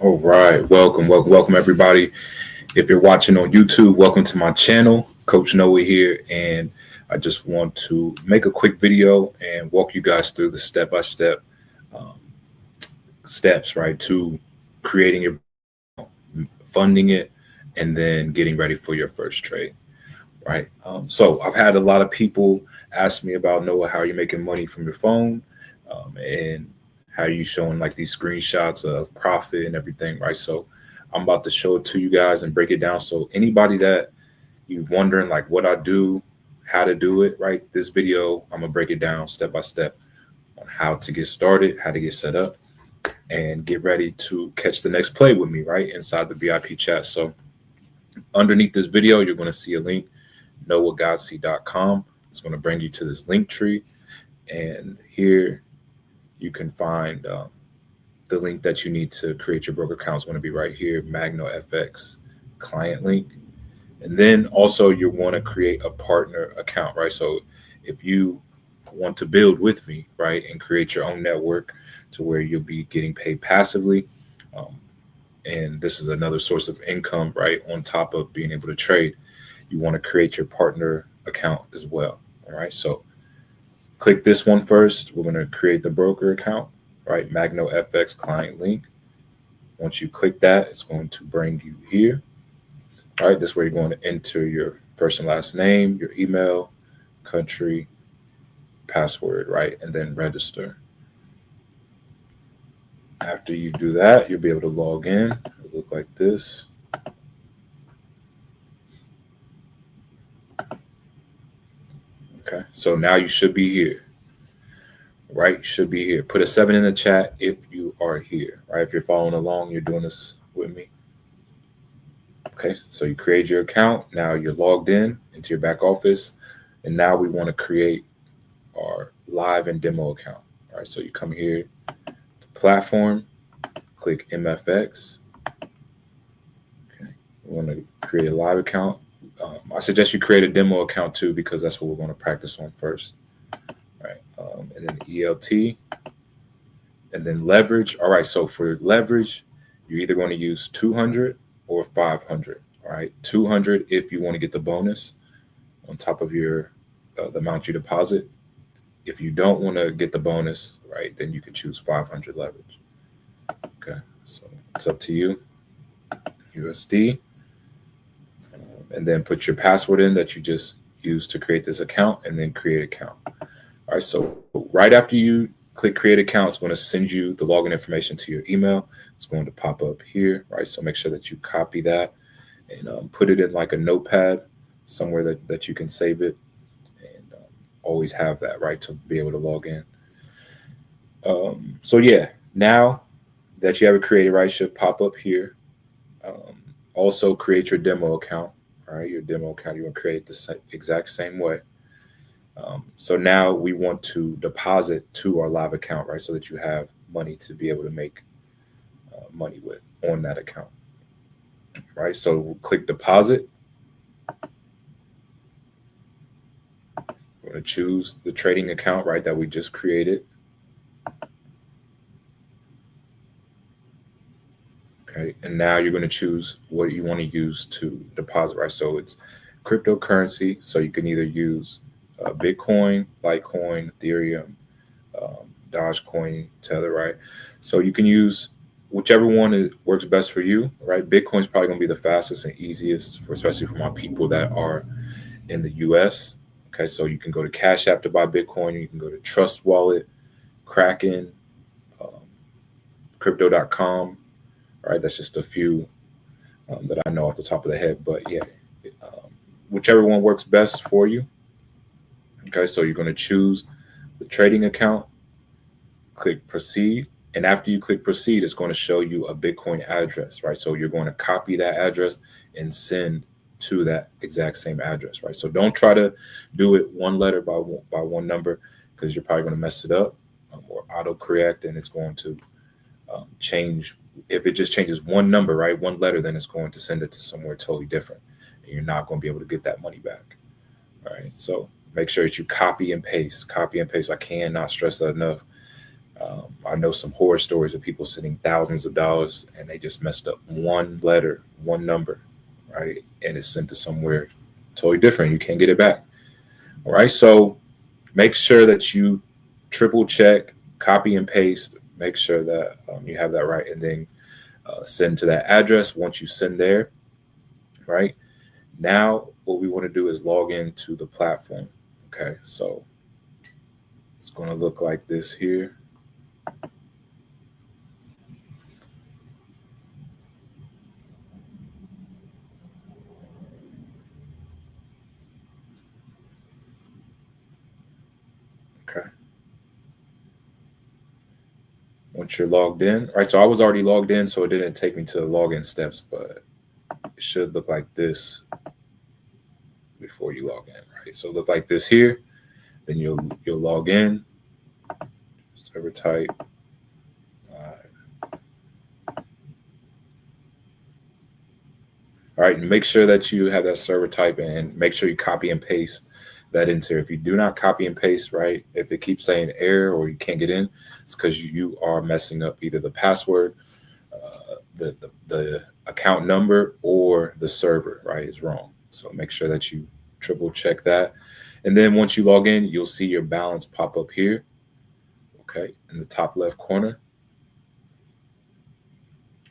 All right, welcome everybody. If you're watching on YouTube, welcome to my channel. Coach Noah here, and I just want to make a quick video and walk you guys through the step-by-step steps, right, to creating your funding it, and then getting ready for your first trade, right? So I've had a lot of people ask me about Noah, how are you making money from your phone, and how are you showing like these screenshots of profit and everything, right? So I'm about to show it to you guys and break it down. So anybody that you wondering like what I do, how to do it, right? This video, I'm gonna break it down step by step on how to get started, how to get set up, and get ready to catch the next play with me, right? Inside the VIP chat. So underneath this video, you're gonna see a link, noahgodsey.com. It's gonna bring you to this link tree. And here you can find the link that you need to create your broker account is going to be right here, Magno FX client link. And then also you want to create a partner account, right? So if you want to build with me, right, and create your own network to where you'll be getting paid passively, and this is another source of income, right, on top of being able to trade, you want to create your partner account as well. All right, so click this one first. We're going to create the broker account, right? Magno FX client link. Once you click that, it's going to bring you here. All right, this is where you're going to enter your first and last name, your email, country, password, right? And then register. After you do that, you'll be able to log in. It'll look like this. Okay, so now you should be here. Right, should be here. Put a 7 in the chat if you are here, right? If you're following along, you're doing this with me. Okay, so you create your account. Now you're logged in into your back office. And now we want to create our live and demo account. All right, so you come here to platform, click MFX. Okay, we want to create a live account. I suggest you create a demo account too, because that's what we're going to practice on first. Right, and then ELT, and then leverage. All right, so for leverage, you're either going to use 200 or 500. All right, 200 if you want to get the bonus on top of your the amount you deposit. If you don't want to get the bonus, right, then you can choose 500 leverage. Okay, so it's up to you. USD, and then put your password in that you just used to create this account, and then create account. All right, so right after you click create account, it's going to send you the login information to your email. It's going to pop up here, right? So make sure that you copy that and put it in like a notepad somewhere that you can save it, and always have that, right, to be able to log in. So yeah, now that you have it created, right, it should pop up here. Also create your demo account. All right, your demo account, you want to create the exact same way. So now we want to deposit to our live account, right? So that you have money to be able to make money with on that account, right? So we'll click deposit. We're going to choose the trading account, right, that we just created. Okay, and now you're going to choose what you want to use to deposit, right? So it's cryptocurrency. So you can either use Bitcoin, Litecoin, Ethereum, Dogecoin, Tether, right? So you can use whichever one works best for you, right? Bitcoin's probably going to be the fastest and easiest, especially for my people that are in the US. Okay, so you can go to Cash App to buy Bitcoin. You can go to Trust Wallet, Kraken, Crypto.com, right? That's just a few that I know off the top of the head. But yeah, whichever one works best for you. Okay, so you're going to choose the trading account, click proceed. And after you click proceed, it's going to show you a Bitcoin address, right? So you're going to copy that address and send to that exact same address, right? So don't try to do it one letter by one number, because you're probably going to mess it up or autocorrect, and it's going to change. If it just changes one number, right, one letter, then it's going to send it to somewhere totally different, and you're not going to be able to get that money back. All right, so make sure that you copy and paste. Copy and paste. I cannot stress that enough. I know some horror stories of people sending thousands of dollars and they just messed up one letter, one number, right? And it's sent to somewhere totally different. You can't get it back. All right. So make sure that you triple check, copy and paste, make sure that you have that right, and then send to that address. Once you send there, right? Now, what we want to do is log into the platform. Okay. So it's going to look like this here. Okay. Once you're logged in, right? So I was already logged in, so it didn't take me to the login steps, but it should look like this before you log in, right? So look like this here. Then you'll log in, server type. All right, and make sure that you have that server type and make sure you copy and paste that into here. If you do not copy and paste, right, if it keeps saying error or you can't get in, it's because you are messing up either the password, the account number, or the server, right, is wrong. So make sure that you triple check that. And then once you log in, you'll see your balance pop up here, okay, in the top left corner.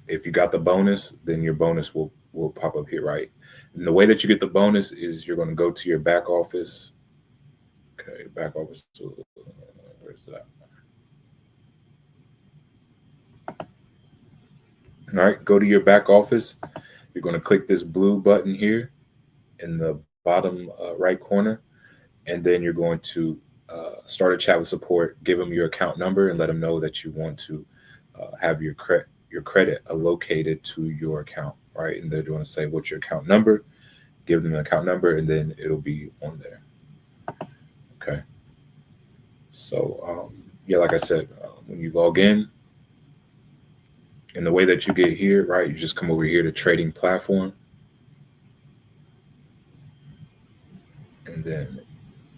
If you got the bonus, then your bonus will pop up here, right? And the way that you get the bonus is you're going to go to your back office. Okay, back office. Where's that? All right, go to your back office. You're going to click this blue button here in the bottom right corner, and then you're going to start a chat with support. Give them your account number and let them know that you want to have your credit allocated to your account, right? And they're going to say, what's your account number? Give them an account number, and then it'll be on there. Okay. So, yeah, like I said, when you log in, and the way that you get here, right, you just come over here to trading platform. And then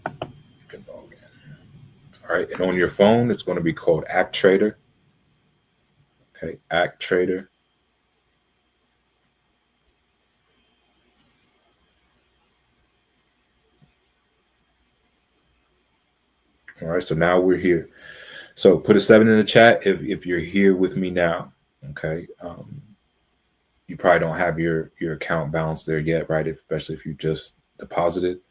you can log in. All right. And on your phone, it's going to be called Act Trader. Okay. Act Trader. All right. So now we're here. So put a 7 in the chat if you're here with me now. Okay. You probably don't have your account balance there yet, right? Especially if you just deposited.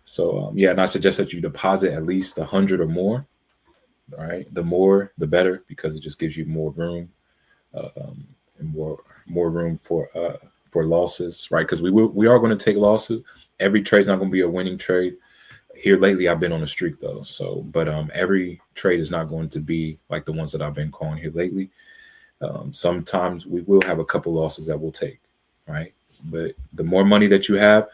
So yeah, and I suggest that you deposit at least 100 or more. All right. The more, the better, because it just gives you more room and more room for losses, right? Because we are going to take losses. Every trade's not going to be a winning trade. Here lately, I've been on a streak though. So, but every trade is not going to be like the ones that I've been calling here lately. Sometimes we will have a couple losses that we'll take, right? But the more money that you have,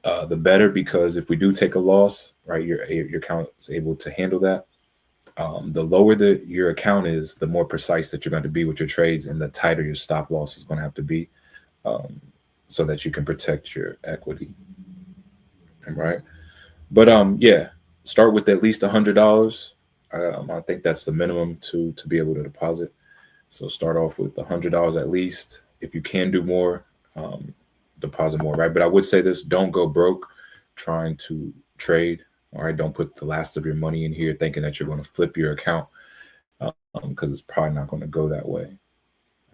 the better, because if we do take a loss, right, your account is able to handle that. The lower your account is, the more precise that you're going to be with your trades, and the tighter your stop loss is going to have to be, so that you can protect your equity. Right. But yeah, start with at least $100. I think that's the minimum to be able to deposit. So start off with $100 at least. If you can do more, deposit more, right? But I would say this: don't go broke trying to trade. All right, don't put the last of your money in here thinking that you're going to flip your account, because it's probably not going to go that way.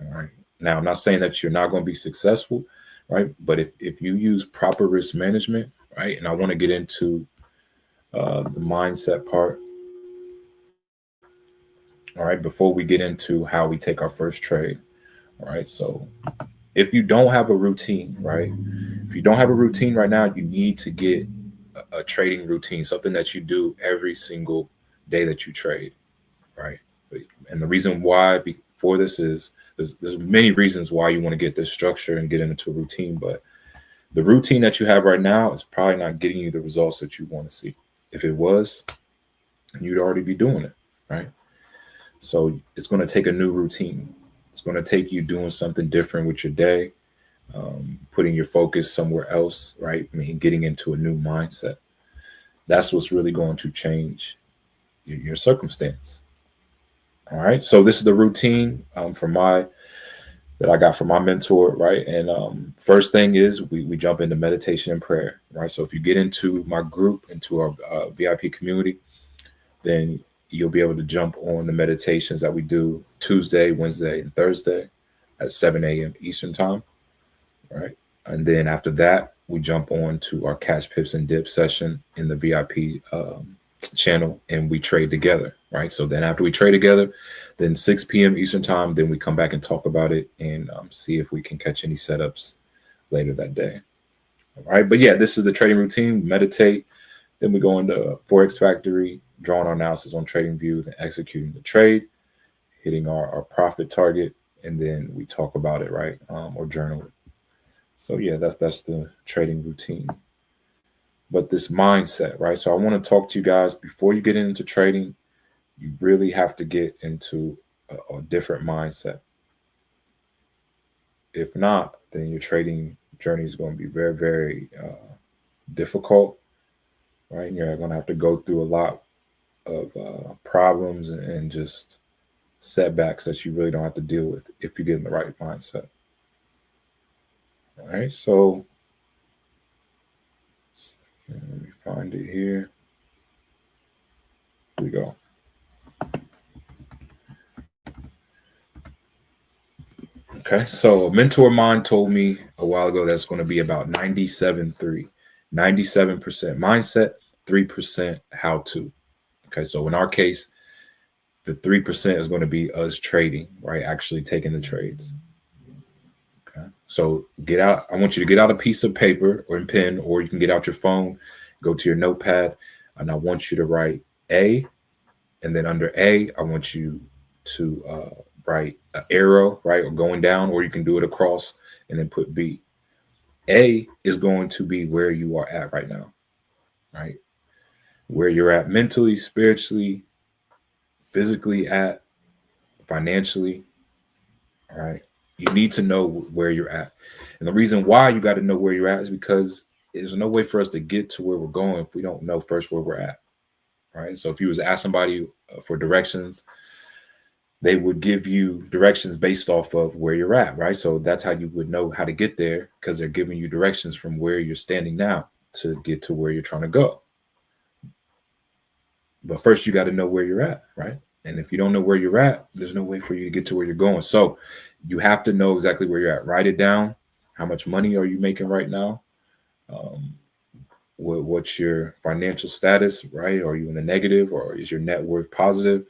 All right. Now, I'm not saying that you're not going to be successful, right? But if you use proper risk management, right? And I want to get into the mindset part. All right, before we get into how we take our first trade. All right, so if you don't have a routine, right? If you don't have a routine right now, you need to get a trading routine, something that you do every single day that you trade, right? And the reason why before this is there's many reasons why you want to get this structure and get into a routine, but the routine that you have right now is probably not getting you the results that you want to see. If it was, you'd already be doing it, right? So it's going to take a new routine. It's going to take you doing something different with your day, putting your focus somewhere else, right? I mean, getting into a new mindset. That's what's really going to change your circumstance. All right. So this is the routine for my that I got from my mentor, right? And first thing is we jump into meditation and prayer, right? So if you get into my group, into our VIP community, then you'll be able to jump on the meditations that we do Tuesday, Wednesday, and Thursday at 7 a.m. Eastern time, right? And then after that, we jump on to our catch pips and dip session in the VIP channel, and we trade together, right? So then after we trade together, then 6 p.m. Eastern time, then we come back and talk about it and see if we can catch any setups later that day. All right. But yeah, this is the trading routine. Meditate. Then we go into Forex Factory, drawing our analysis on TradingView, then executing the trade, hitting our profit target, and then we talk about it, right? Or journal it. So yeah, that's the trading routine. But this mindset, right? So I want to talk to you guys before you get into trading. You really have to get into a different mindset. If not, then your trading journey is going to be very, very difficult, right? And you're going to have to go through a lot of problems and just setbacks that you really don't have to deal with if you get in the right mindset. All right, so let me find it here. Here we go. Okay, so a mentor of mine told me a while ago that's going to be about 97-3, 97% mindset, 3% how to. Okay, so in our case, the 3% is going to be us trading, right? Actually taking the trades. Okay, so get out. I want you to get out a piece of paper or a pen, or you can get out your phone, go to your notepad, and I want you to write A, and then under A, I want you to write an arrow, right, or going down, or you can do it across and then put B. A is going to be where you are at right now, right? Where you're at mentally, spiritually, physically at, financially, all right? You need to know where you're at. And the reason why you got to know where you're at is because there's no way for us to get to where we're going if we don't know first where we're at, right? So if you was to ask somebody for directions, they would give you directions based off of where you're at, right? So that's how you would know how to get there, because they're giving you directions from where you're standing now to get to where you're trying to go. But first, you got to know where you're at, right? And if you don't know where you're at, there's no way for you to get to where you're going. So you have to know exactly where you're at. Write it down. How much money are you making right now? What's your financial status, right? Are you in the negative, or is your net worth positive?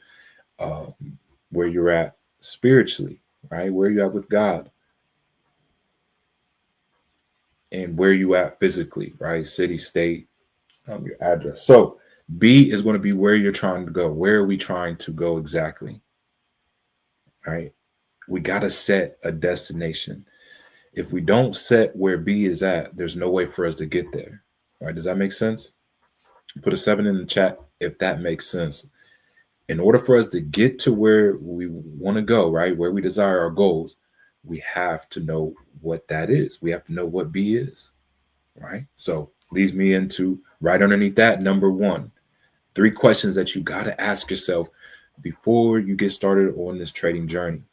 Where you're at spiritually, right? Where you at with God, and where you at physically, right? City, state, your address. So B is going to be where you're trying to go. Where are we trying to go exactly? Right? We got to set a destination. If we don't set where B is at, there's no way for us to get there. Right? Does that make sense? Put a 7 in the chat if that makes sense. In order for us to get to where we want to go, right? Where we desire our goals, we have to know what that is. We have to know what B is, right? So leads me into right underneath that, number 1, 3 questions that you got to ask yourself before you get started on this trading journey.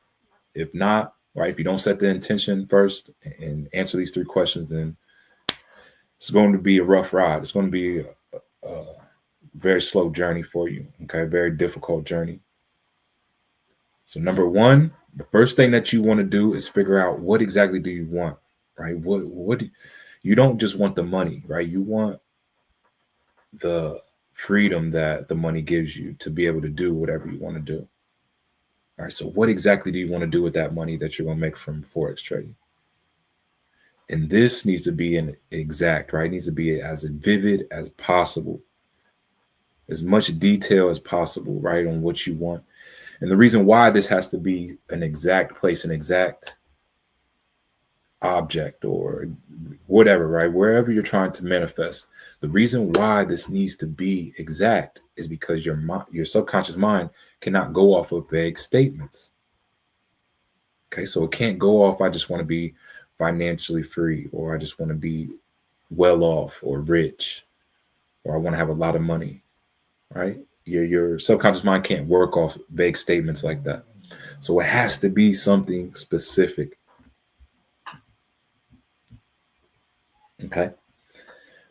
If not, right, if you don't set the intention first and answer these 3 questions, then it's going to be a rough ride. It's going to be a very slow journey for you. Okay, very difficult journey. So number 1, the first thing that you want to do is figure out what exactly do you want, right? What you don't just want the money, right? You want the freedom that the money gives you to be able to do whatever you want to do. All right. So what exactly do you want to do with that money that you're going to make from Forex trading? And this needs to be an exact, right? It needs to be as vivid as possible, as much detail as possible, right, on what you want. And the reason why this has to be an exact place, an exact object, or whatever, right, wherever you're trying to manifest, the reason why this needs to be exact is because your subconscious mind cannot go off of vague statements. Okay, so it can't go off, I just want to be financially free, or I just want to be well off or rich, or I want to have a lot of money, right? Your subconscious mind can't work off vague statements like that. So it has to be something specific. Okay.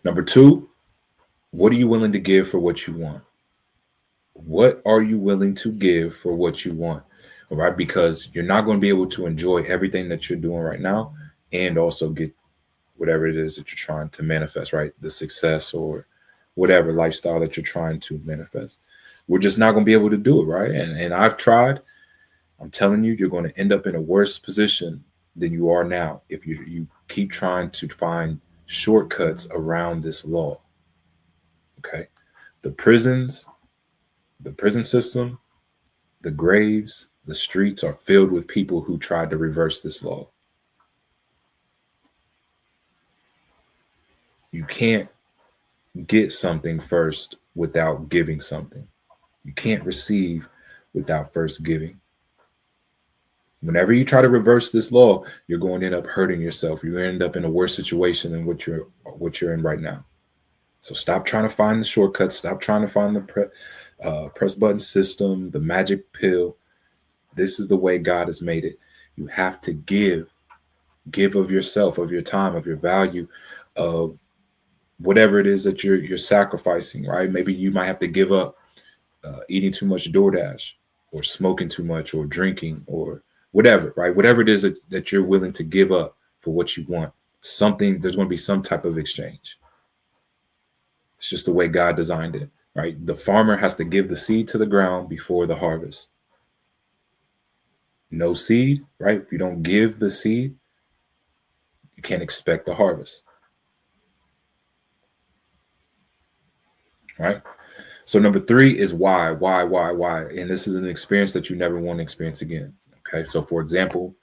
Number two, what are you willing to give for what you want? What are you willing to give for what you want? All right. Because you're not going to be able to enjoy everything that you're doing right now and also get whatever it is that you're trying to manifest, right? The success or whatever lifestyle that you're trying to manifest. We're just not going to be able to do it, right? And I've tried. I'm telling you, you're going to end up in a worse position than you are now if you keep trying to find shortcuts around this law. Okay. The prisons, the prison system, the graves, the streets are filled with people who tried to reverse this law. You can't get something first without giving something. You can't receive without first giving. Whenever you try to reverse this law, you're going to end up hurting yourself. You end up in a worse situation than what you're in right now. So stop trying to find the shortcuts. Stop trying to find the press button system, the magic pill. This is the way God has made it. You have to give of yourself, of your time, of your value, of whatever it is that you're sacrificing. Right? Maybe you might have to give up eating too much DoorDash, or smoking too much, or drinking, or whatever. Right? Whatever it is that you're willing to give up for what you want. There's going to be some type of exchange. It's just the way God designed it, right? The farmer has to give the seed to the ground before the harvest. No seed, right? If you don't give the seed, you can't expect the harvest, right? So number three is why. And this is an experience that you never want to experience again. Okay. So for example,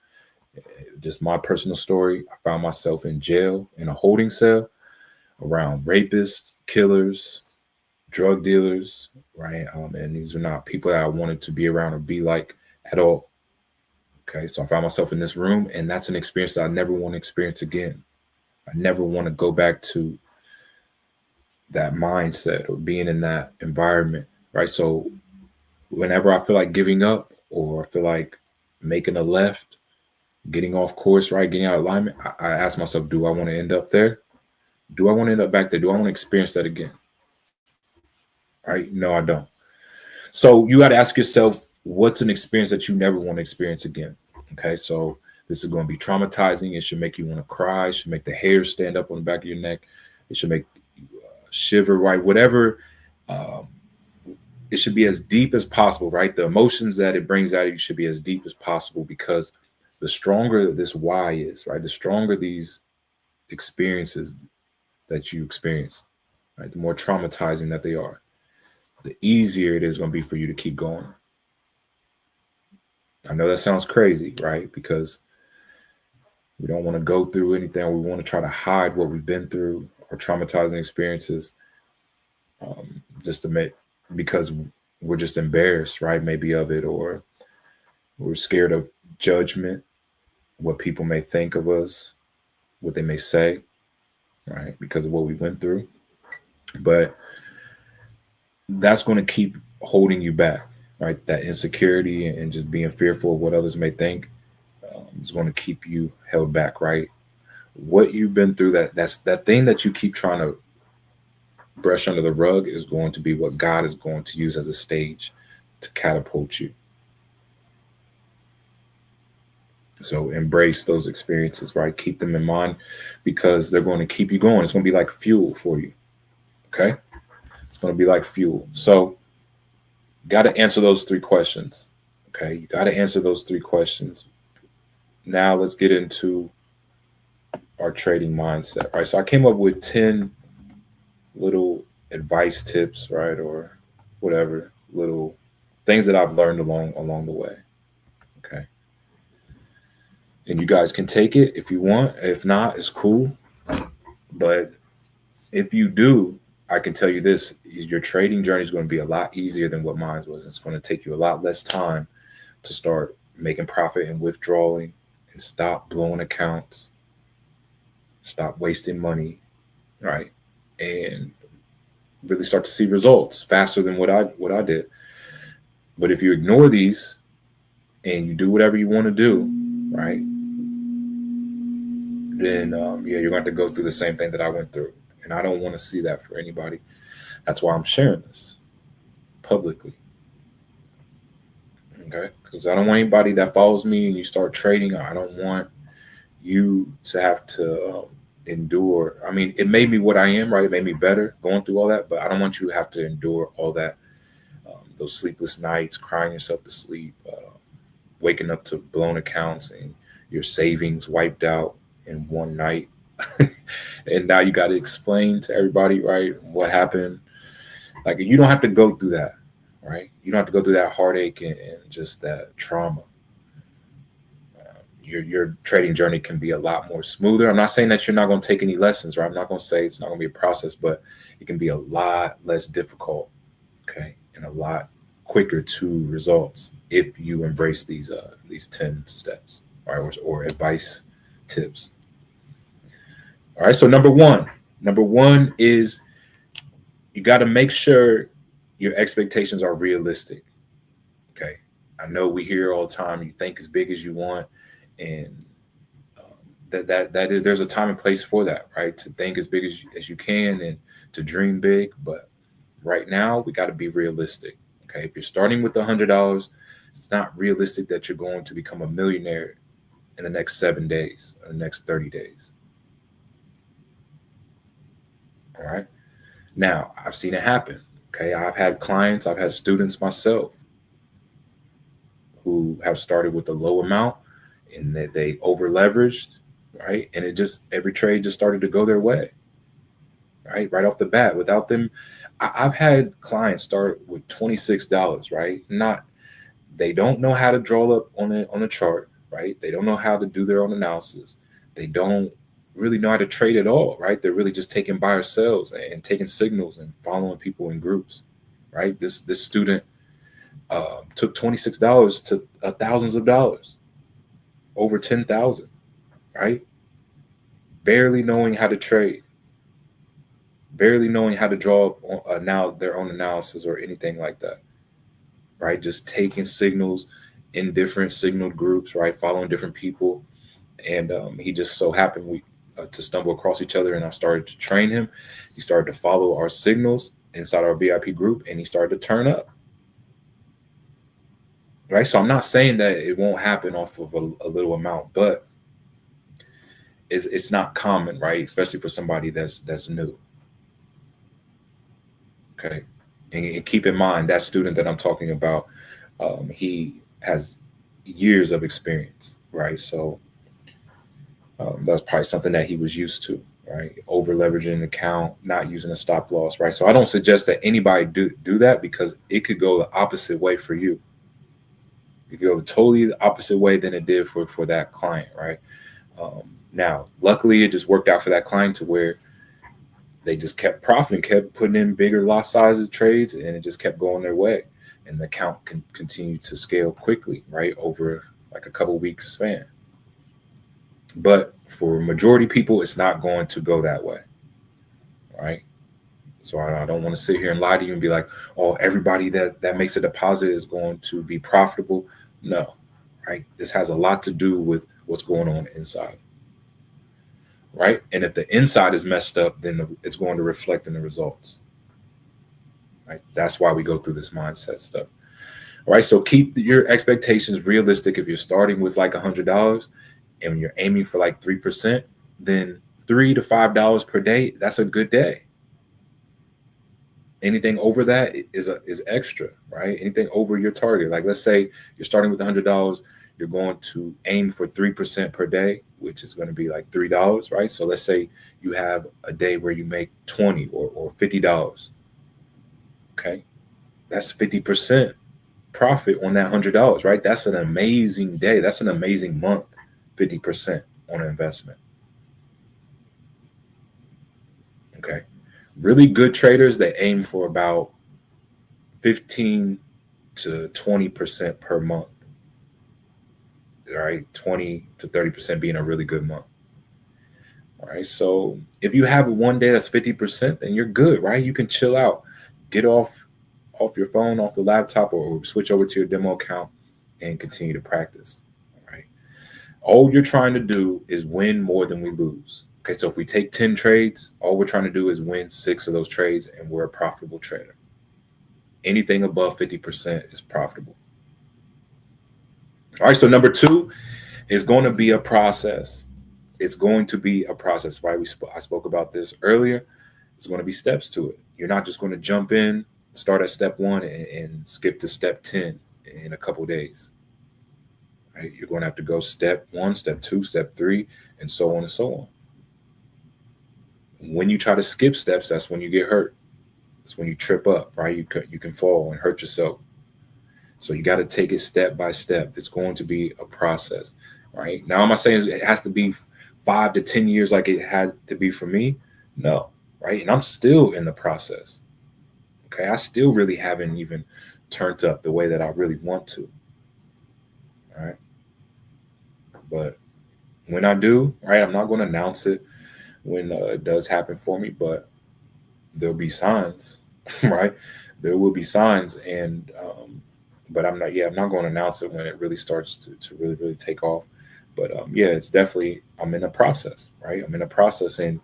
just my personal story, I found myself in jail in a holding cell around rapists, killers, drug dealers, right? And these are not people that I wanted to be around or be like at all. Okay, so I found myself in this room, and that's an experience that I never want to experience again. I never want to go back to that mindset or being in that environment, right? So whenever I feel like giving up or I feel like making a left, getting off course, right, getting out of alignment, I ask myself, do I want to end up there? Do I want to end up back there? Do I want to experience that again? Right? No, I don't. So you got to ask yourself, what's an experience that you never want to experience again? Okay, so this is going to be traumatizing. It should make you want to cry. It should make the hair stand up on the back of your neck. It should make you shiver, right? Whatever. Um, it should be as deep as possible, right? The emotions that it brings out of you should be as deep as possible, because the stronger this why is, right? The stronger these experiences that you experience, right? The more traumatizing that they are, the easier it is going to be for you to keep going. I know that sounds crazy, right? Because we don't want to go through anything. We want to try to hide what we've been through or traumatizing experiences, just to make, because we're just embarrassed, right? Maybe of it, or we're scared of judgment, what people may think of us, what they may say, right? Because of what we went through. But that's going to keep holding you back, right? That insecurity and just being fearful of what others may think is going to keep you held back, right? What you've been through, that's that thing that you keep trying to brush under the rug, is going to be what God is going to use as a stage to catapult you. So embrace those experiences, right? Keep them in mind, because they're going to keep you going. It's going to be like fuel for you. Okay. It's going to be like fuel. So you got to answer those three questions. Okay. You got to answer those three questions. Now let's get into our trading mindset, right? So I came up with 10 little advice tips, right? Or whatever little things that I've learned along the way. Okay. And you guys can take it if you want. If not, it's cool. But if you do, I can tell you this, your trading journey is going to be a lot easier than what mine was. It's going to take you a lot less time to start making profit and withdrawing, and stop blowing accounts, stop wasting money, right? And really start to see results faster than what I did. But if you ignore these and you do whatever you want to do, right, then yeah, you're going to go through the same thing that I went through, and I don't want to see that for anybody. That's why I'm sharing this publicly, okay? Because I don't want anybody that follows me and you start trading. I don't want you to have to endure. I mean, it made me what I am, right? It made me better going through all that, but I don't want you to have to endure all that, those sleepless nights, crying yourself to sleep, waking up to blown accounts and your savings wiped out in one night. And now you got to explain to everybody, right, what happened. Like, you don't have to go through that, right? You don't have to go through that heartache and just that trauma. Your trading journey can be a lot more smoother. I'm not saying that you're not going to take any lessons, right? I'm not going to say it's not going to be a process, but it can be a lot less difficult, okay, and a lot quicker to results if you embrace these 10 steps, right, or advice tips. All right. So number one is you got to make sure your expectations are realistic. Okay. I know we hear all the time, you think as big as you want, and um, that is, there's a time and place for that, right? To think as big as you can and to dream big. But right now, we got to be realistic. Okay. If you're starting with $100, it's not realistic that you're going to become a millionaire in the next 7 days or the next 30 days. All right. Now, I've seen it happen. Okay. I've had clients, I've had students myself who have started with a low amount and they over leveraged, right? And it just, every trade just started to go their way, right off the bat without them. I've had clients start with $26, right? Not, they don't know how to draw up on a chart, right? They don't know how to do their own analysis. They don't really know how to trade at all, right? They're really just taking buy or sells and taking signals and following people in groups, right? This student took $26 to thousands of dollars, over 10,000, right? Barely knowing how to trade, barely knowing how to draw up now their own analysis or anything like that, right? Just taking signals in different signal groups, right? Following different people, and he just so happened we to stumble across each other, and I started to train him. He started to follow our signals inside our VIP group, and he started to turn up, right? So I'm not saying that it won't happen off of a little amount, but it's not common, right? Especially for somebody that's new. Okay, and keep in mind that student that I'm talking about, he has years of experience, right? So that's probably something that he was used to, right? Over leveraging an account, not using a stop loss, right? So I don't suggest that anybody do that because it could go the opposite way for you. It could go totally the opposite way than it did for that client, right? Um, Now, luckily, it just worked out for that client to where they just kept profiting, kept putting in bigger lot sizes trades, and it just kept going their way. And the account can continue to scale quickly, right, over like a couple weeks span. But for majority people, it's not going to go that way, right? So I don't want to sit here and lie to you and be like, oh, everybody that makes a deposit is going to be profitable. No, right? This has a lot to do with what's going on inside, right? And if the inside is messed up, then it's going to reflect in the results, right? That's why we go through this mindset stuff. All right. So keep your expectations realistic. If you're starting with like $100 and you're aiming for like 3%, then $3 to $5 per day, that's a good day. Anything over that is extra, right? Anything over your target. Like, let's say you're starting with $100, you're going to aim for 3% per day, which is going to be like $3, right? So let's say you have a day where you make 20 or $50. Okay. That's 50% profit on that $100, right? That's an amazing day. That's an amazing month. 50% on an investment. Okay. Really good traders, they aim for about 15 to 20% per month. Right? 20 to 30% being a really good month. All right. So if you have one day that's 50%, then you're good, right? You can chill out, get off your phone, off the laptop, or switch over to your demo account and continue to practice. All right. All you're trying to do is win more than we lose. Okay. So if we take 10 trades, all we're trying to do is win 6 of those trades, and we're a profitable trader. Anything above 50% is profitable. All right. So number two is going to be a process. It's going to be a process, right? I spoke about this earlier. It's going to be steps to it. You're not just going to jump in, start at step one, and skip to step 10 in a couple days. Right? You're going to have to go step one, step two, step three, and so on and so on. When you try to skip steps, that's when you get hurt. That's when you trip up, right? You can fall and hurt yourself. So you got to take it step by step. It's going to be a process, right? Now, am I saying it has to be 5 to 10 years like it had to be for me? No, right? And I'm still in the process. Okay, I still really haven't even turned up the way that I really want to. All right. But when I do, right, I'm not going to announce it when it does happen for me, but there'll be signs, right? There will be signs, and but I'm not going to announce it when it really starts to really really take off. But yeah, it's definitely, I'm in a process, right? I'm in a process, and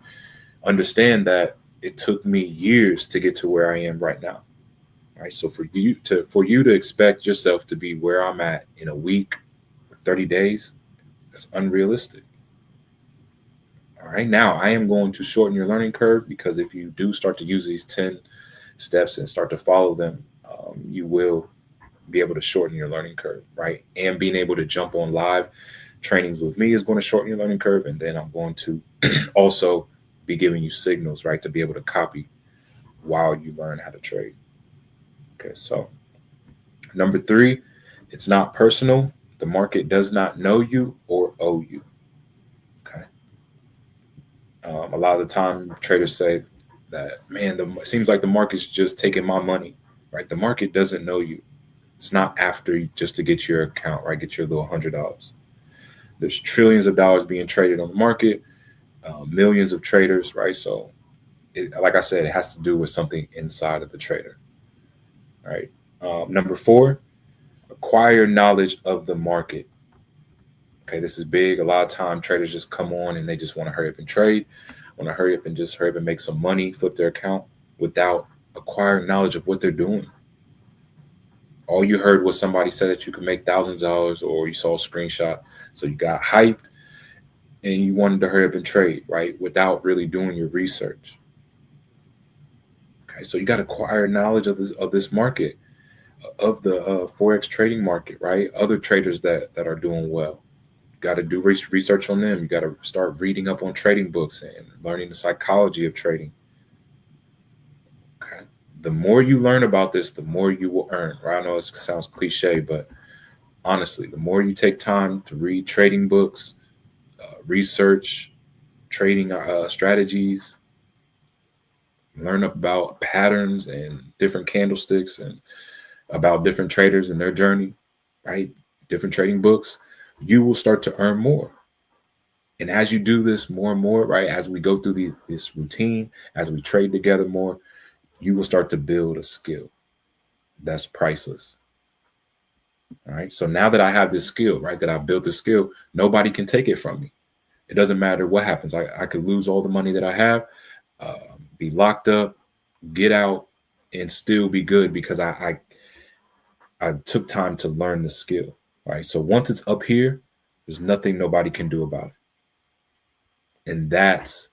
understand that it took me years to get to where I am right now. Right. So for you to expect yourself to be where I'm at in a week or 30 days, that's unrealistic. All right. Now I am going to shorten your learning curve, because if you do start to use these 10 steps and start to follow them, you will be able to shorten your learning curve, right? And being able to jump on live trainings with me is going to shorten your learning curve. And then I'm going to also be giving you signals, right, to be able to copy while you learn how to trade. Okay. So number three, it's not personal. The market does not know you or owe you. Okay. A lot of the time, traders say that, man, it seems like the market's just taking my money, right? The market doesn't know you. It's not after you just to get your account, right? Get your little $100. There's trillions of dollars being traded on the market, millions of traders, right? So, like I said, it has to do with something inside of the trader, right? Number four, acquire knowledge of the market. Okay, this is big. A lot of time traders just come on and they just want to hurry up and trade, want to hurry up and make some money, flip their account without acquiring knowledge of what they're doing. All you heard was somebody said that you could make thousands of dollars, or you saw a screenshot. So you got hyped and you wanted to hurry up and trade, right? Without really doing your research. Okay, so you got to acquire knowledge of this market, of the forex trading market, right? Other traders that are doing well. Got to do research on them. You got to start reading up on trading books and learning the psychology of trading. Okay. The more you learn about this, the more you will earn. Right? I know it sounds cliche, but honestly, the more you take time to read trading books, research trading strategies, learn about patterns and different candlesticks, and about different traders and their journey, right? Different trading books, you will start to earn more. And as you do this more and more, right, as we go through this routine, as we trade together more, you will start to build a skill that's priceless. All right. So now that I have this skill, right, that I've built this skill, nobody can take it from me. It doesn't matter what happens. I could lose all the money that I have, be locked up, get out, and still be good, because I took time to learn the skill. Right. So once it's up here, there's nothing nobody can do about it. And that's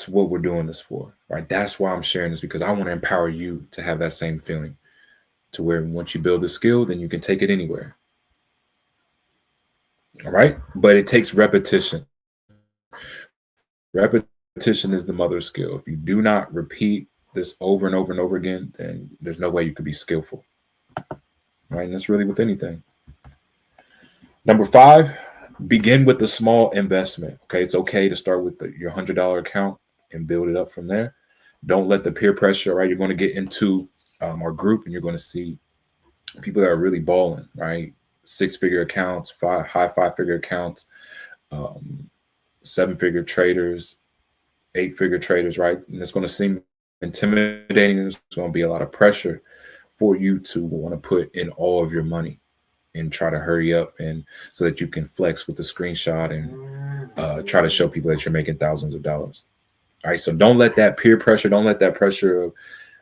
what we're doing this for, right? That's why I'm sharing this, because I want to empower you to have that same feeling, to where once you build a skill, then you can take it anywhere. All right. But it takes repetition. Repetition is the mother of skill. If you do not repeat this over and over and over again, then there's no way you could be skillful. Right. And that's really with anything. Number five, begin with a small investment. Okay. It's okay to start with your $100 account and build it up from there. Don't let the peer pressure, right? You're going to get into our group, and you're going to see people that are really balling, right? 6-figure accounts, high 5-figure accounts. um, 7-figure traders, 8-figure traders, right? And it's going to seem intimidating. There's going to be a lot of pressure for you to want to put in all of your money and try to hurry up, and so that you can flex with the screenshot and try to show people that you're making thousands of dollars. All right. So don't let that peer pressure, don't let that pressure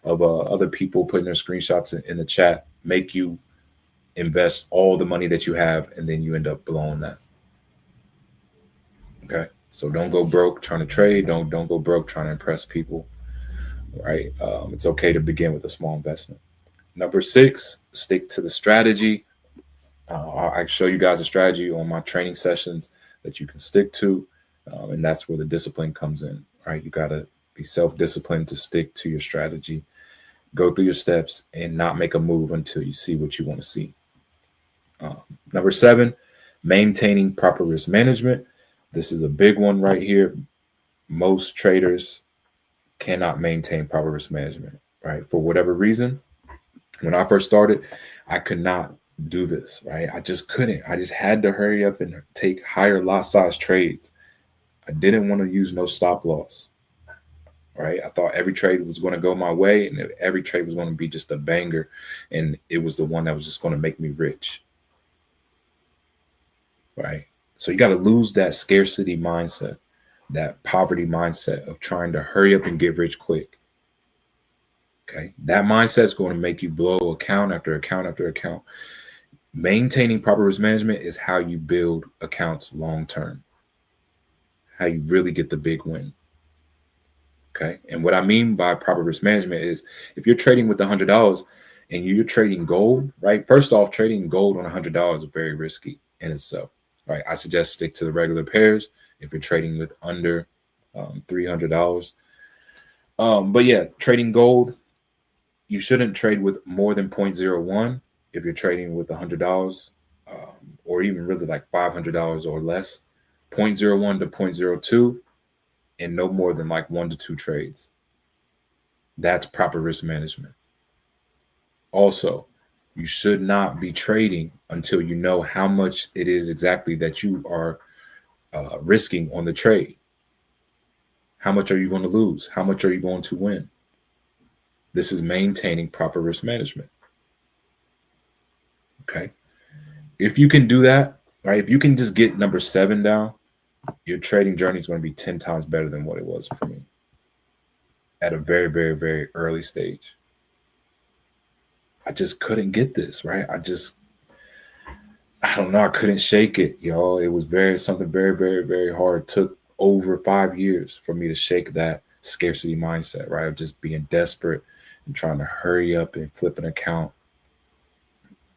of other people putting their screenshots in the chat make you invest all the money that you have, and then you end up blowing that. Okay. So don't go broke trying to trade. Don't go broke trying to impress people. Right. It's okay to begin with a small investment. Number 6, stick to the strategy. I show you guys a strategy on my training sessions that you can stick to, and that's where the discipline comes in. Right. You got to be self-disciplined to stick to your strategy, go through your steps, and not make a move until you see what you want to see. Number 7, maintaining proper risk management. This is a big one right here. Most traders cannot maintain proper risk management, right? For whatever reason. When I first started, I could not do this, right? I just couldn't. I just had to hurry up and take higher lot size trades. I didn't want to use no stop loss, right? I thought every trade was going to go my way, and every trade was going to be just a banger, and it was the one that was just going to make me rich, right? So you got to lose that scarcity mindset, that poverty mindset of trying to hurry up and get rich quick. Okay. That mindset is going to make you blow account after account after account. Maintaining proper risk management is how you build accounts long term, how you really get the big win. Okay. And what I mean by proper risk management is, if you're trading with $100 and you're trading gold, right? First off, trading gold on $100 is very risky in itself, right? I suggest stick to the regular pairs if you're trading with under $300. But yeah, trading gold, you shouldn't trade with more than 0.01 if you're trading with $100, or even really like $500 or less. 0.01 to 0.02, and no more than like 1 to 2 trades. That's proper risk management. Also, you should not be trading until you know how much it is exactly that you are risking on the trade. How much are you going to lose? How much are you going to win? This is maintaining proper risk management. Okay. If you can do that, right? If you can just get number 7 down, your trading journey is going to be 10 times better than what it was for me at a very, very, very early stage. I just couldn't get this, right? I don't know. I couldn't shake it, y'all. It was something very, very, very hard. It took over 5 years for me to shake that scarcity mindset, right? Of just being desperate and trying to hurry up and flip an account,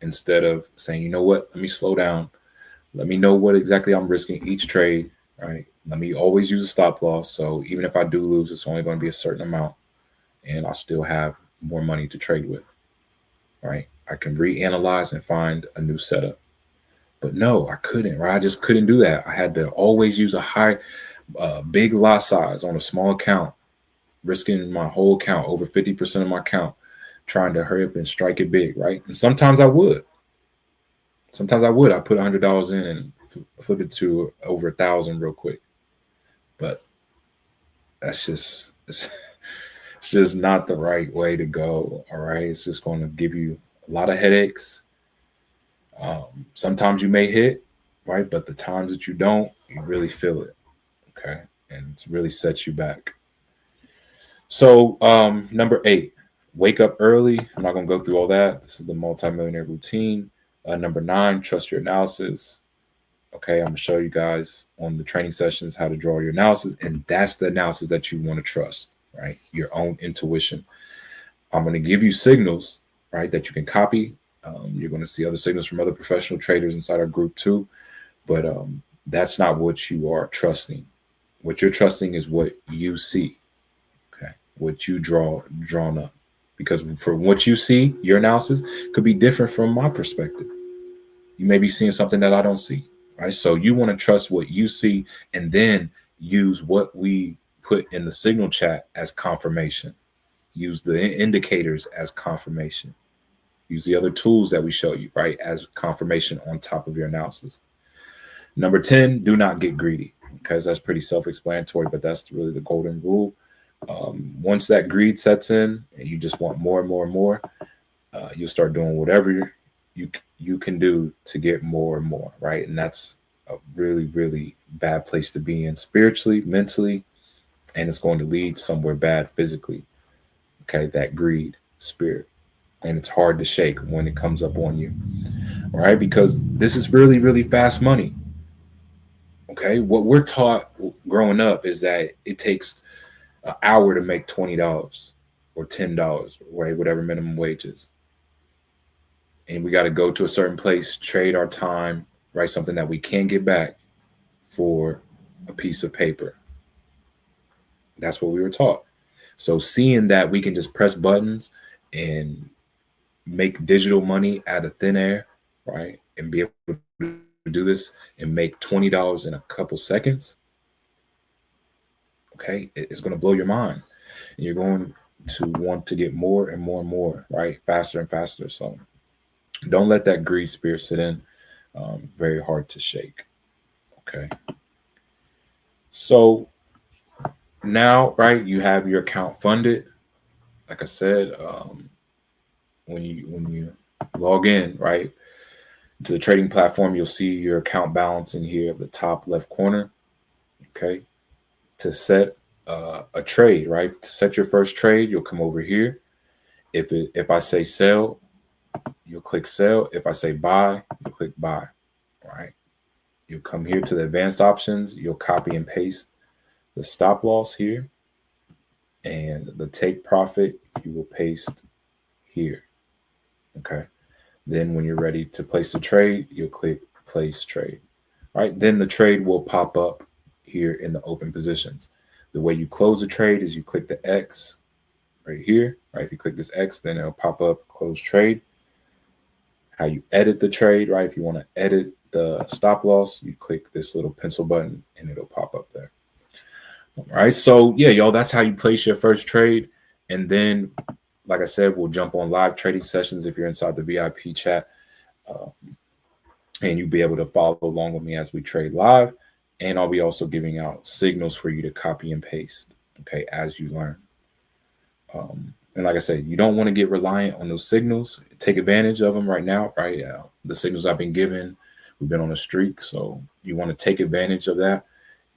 instead of saying, you know what, let me slow down. Let me know what exactly I'm risking each trade, right? Let me always use a stop loss. So even if I do lose, it's only going to be a certain amount, and I'll still have more money to trade with, right? I can reanalyze and find a new setup. But no, I couldn't, right? I just couldn't do that. I had to always use a big lot size on a small account, risking my whole account, over 50% of my account, trying to hurry up and strike it big, right? And sometimes I would. I put $100 in and flip it to over 1,000 real quick. But that's just it's just not the right way to go. All right, it's just going to give you a lot of headaches. Sometimes you may hit, right? But the times that you don't, you really feel it. Okay, and it really sets you back. So number 8, wake up early. I'm not going to go through all that. This is the multimillionaire routine. Number 9, trust your analysis. Okay, I'm going to show you guys on the training sessions how to draw your analysis, and that's the analysis that you want to trust, right? Your own intuition. I'm going to give you signals, right, that you can copy. You're going to see other signals from other professional traders inside our group too, but that's not what you are trusting. What you're trusting is what you see, okay, what you drawn up. Because from what you see, your analysis could be different from my perspective. You may be seeing something that I don't see, right? So you want to trust what you see, and then use what we put in the signal chat as confirmation. Use the indicators as confirmation. Use the other tools that we show you, right, as confirmation on top of your analysis. Number 10, do not get greedy, because that's pretty self-explanatory, but that's really the golden rule. Once that greed sets in and you just want more and more and more, you'll start doing whatever you can do to get more and more, right? And that's a really, really bad place to be in spiritually, mentally, and it's going to lead somewhere bad physically. Okay, that greed spirit. And it's hard to shake when it comes up on you, all right? Because this is really, really fast money. Okay, what we're taught growing up is that it takes an hour to make $20 or $10, right? Whatever minimum wage is. And we got to go to a certain place, trade our time, right? Something that we can't get back for a piece of paper. That's what we were taught. So seeing that we can just press buttons and make digital money out of thin air, right? And be able to do this and make $20 in a couple seconds, okay, it's going to blow your mind. And you're going to want to get more and more and more, right? Faster and faster. So don't let that greed spirit sit in. Very hard to shake. Okay. So now, right, you have your account funded. Like I said, when you log in, right, to the trading platform, you'll see your account balance in here at the top left corner. Okay. To set a trade, right? To set your first trade, you'll come over here. If I say sell, you'll click sell. If I say buy, you click buy. All right. You'll come here to the advanced options. You'll copy and paste the stop loss here, and the take profit you will paste here. Okay. Then when you're ready to place the trade, you'll click place trade. All right. Then the trade will pop up here in the open positions. The way you close the trade is you click the X right here. Right. If you click this X, then it'll pop up close trade. How you edit the trade, right? If you want to edit the stop loss, you click this little pencil button and it'll pop up there. All right. So yeah, y'all, that's how you place your first trade. And then, like I said, we'll jump on live trading sessions if you're inside the VIP chat. And you'll be able to follow along with me as we trade live. And I'll be also giving out signals for you to copy and paste, okay, as you learn. And like I said, you don't want to get reliant on those signals. Take advantage of them right now, right? The signals I've been given, we've been on a streak. So you want to take advantage of that,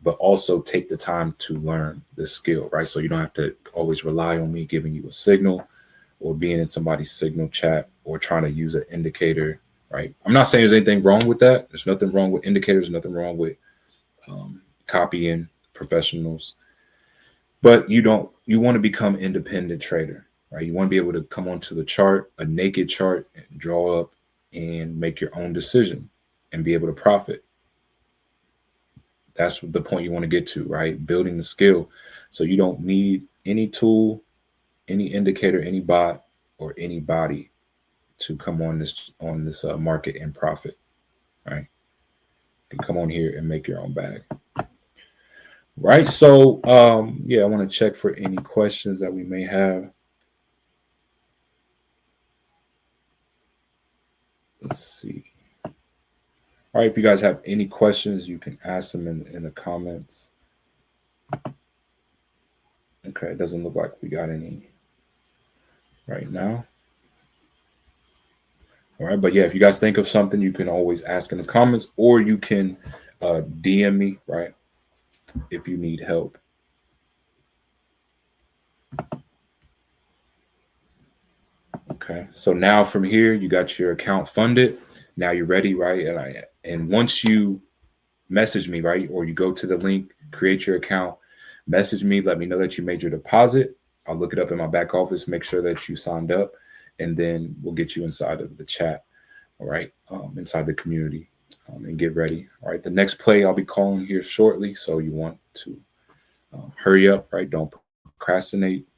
but also take the time to learn this skill, right? So you don't have to always rely on me giving you a signal or being in somebody's signal chat or trying to use an indicator, right? I'm not saying there's anything wrong with that. There's nothing wrong with indicators, nothing wrong with copying professionals. But you want to become independent trader, right? You want to be able to come onto the chart, a naked chart, and draw up and make your own decision and be able to profit. That's the point you want to get to, right? Building the skill. So you don't need any tool, any indicator, any bot, or anybody to come on this market and profit, right? You can come on here and make your own bag. Right. So, yeah, I want to check for any questions that we may have. Let's see. All right. If you guys have any questions, you can ask them in the comments. Okay. It doesn't look like we got any right now. All right. But yeah, if you guys think of something, you can always ask in the comments, or you can DM me, right, if you need help. Okay, so now from here, you got your account funded. Now you're ready, right? And once you message me, right, or you go to the link, create your account, message me, let me know that you made your deposit. I'll look it up in my back office, make sure that you signed up, and then we'll get you inside of the chat, all right, inside the community, and get ready. All right, the next play I'll be calling here shortly, so you want to hurry up, right? Don't procrastinate,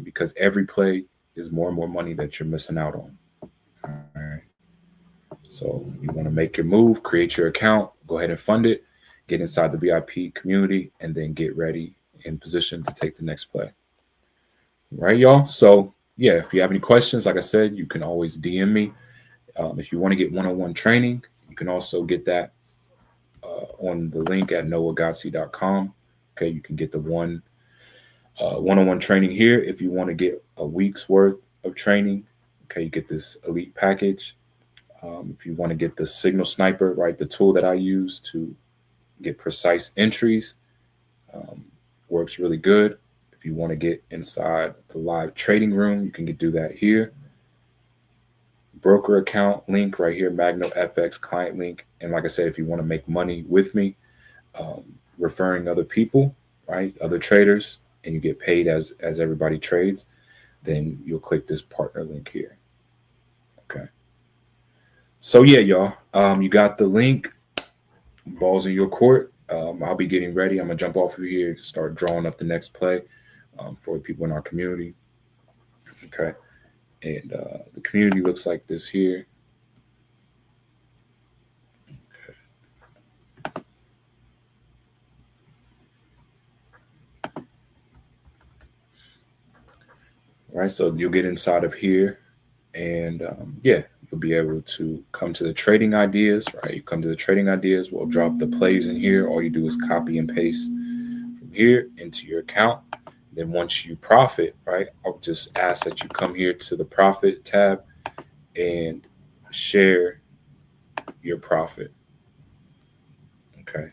because every play is more and more money that you're missing out on. All right. So you want to make your move, create your account, go ahead and fund it, get inside the VIP community, and then get ready in position to take the next play. All right, y'all. So yeah, if you have any questions, like I said, you can always DM me. If you want to get one-on-one training, you can also get that on the link at noahgotsi.com. Okay, you can get the one-on-one training here. If you want to get a week's worth of training, okay, you get this elite package. If you want to get the Signal Sniper, right, the tool that I use to get precise entries, works really good. If you want to get inside the live trading room, you can do that here. Broker account link right here, Magno FX client link. And like I said, if you want to make money with me, referring other people, right, other traders, and you get paid as everybody trades, then you'll click this partner link here. Okay. So yeah, y'all, you got the link. Ball's in your court. I'll be getting ready. I'm gonna jump off of here, start drawing up the next play for people in our community. Okay, and the community looks like this here. Okay. All right, so you'll get inside of here, and yeah, you'll be able to come to the trading ideas. Right, you come to the trading ideas. We'll drop the plays in here. All you do is copy and paste from here into your account. Then once you profit, right, I'll just ask that you come here to the profit tab and share your profit. Okay.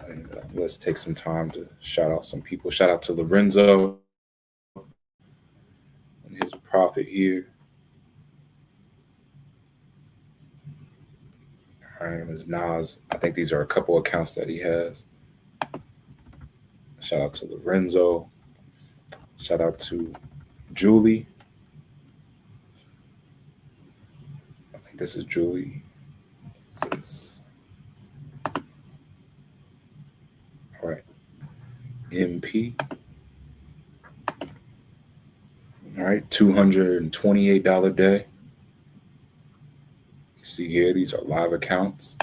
And let's take some time to shout out some people. Shout out to Lorenzo and his profit here. Her name is Nas. I think these are a couple accounts that he has. Shout out to Lorenzo. Shout out to Julie. I think this is Julie. This? All right. MP. All right. $228 day. You see here, these are live accounts.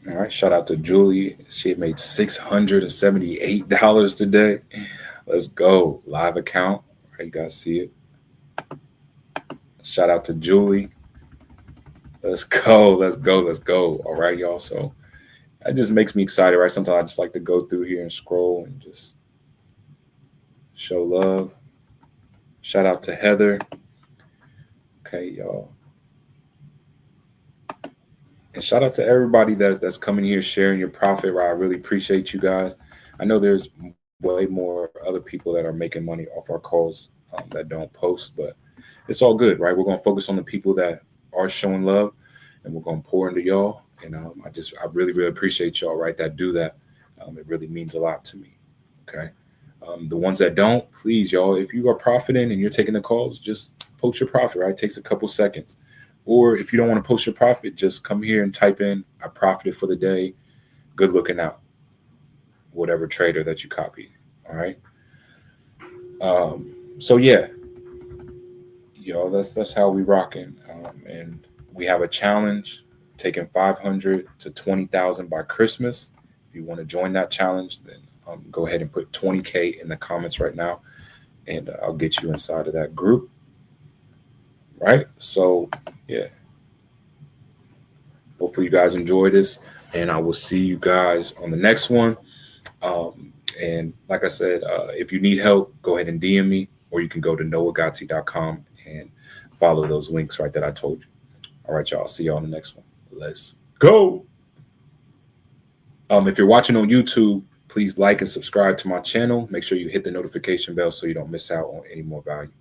All right, shout out to Julie. She made $678 today. Let's go. Live account. All right, you guys see it. Shout out to Julie. Let's go. Let's go. Let's go. All right, y'all. So that just makes me excited, right? Sometimes I just like to go through here and scroll and just show love. Shout out to Heather. Okay, y'all. And shout out to everybody that's coming here sharing your profit, right? I really appreciate you guys. I know there's way more other people that are making money off our calls that don't post, but it's all good, right? We're going to focus on the people that are showing love, and we're going to pour into y'all. And I really, really appreciate y'all, right, that do that. It really means a lot to me, okay? The ones that don't, please, y'all, if you are profiting and you're taking the calls, just post your profit, right? It takes a couple seconds. Or if you don't want to post your profit, just come here and type in, I profited for the day. Good looking out. Whatever trader that you copied. All right. So yeah, y'all, that's how we rocking. And we have a challenge, taking 500 to 20,000 by Christmas. If you want to join that challenge, then go ahead and put 20K in the comments right now, and I'll get you inside of that group. Right. So yeah. Hopefully you guys enjoy this, and I will see you guys on the next one. And like I said, if you need help, go ahead and DM me, or you can go to noahgotsi.com and follow those links right that I told you. All right, y'all. See y'all on the next one. Let's go. If you're watching on YouTube, please like and subscribe to my channel. Make sure you hit the notification bell so you don't miss out on any more value.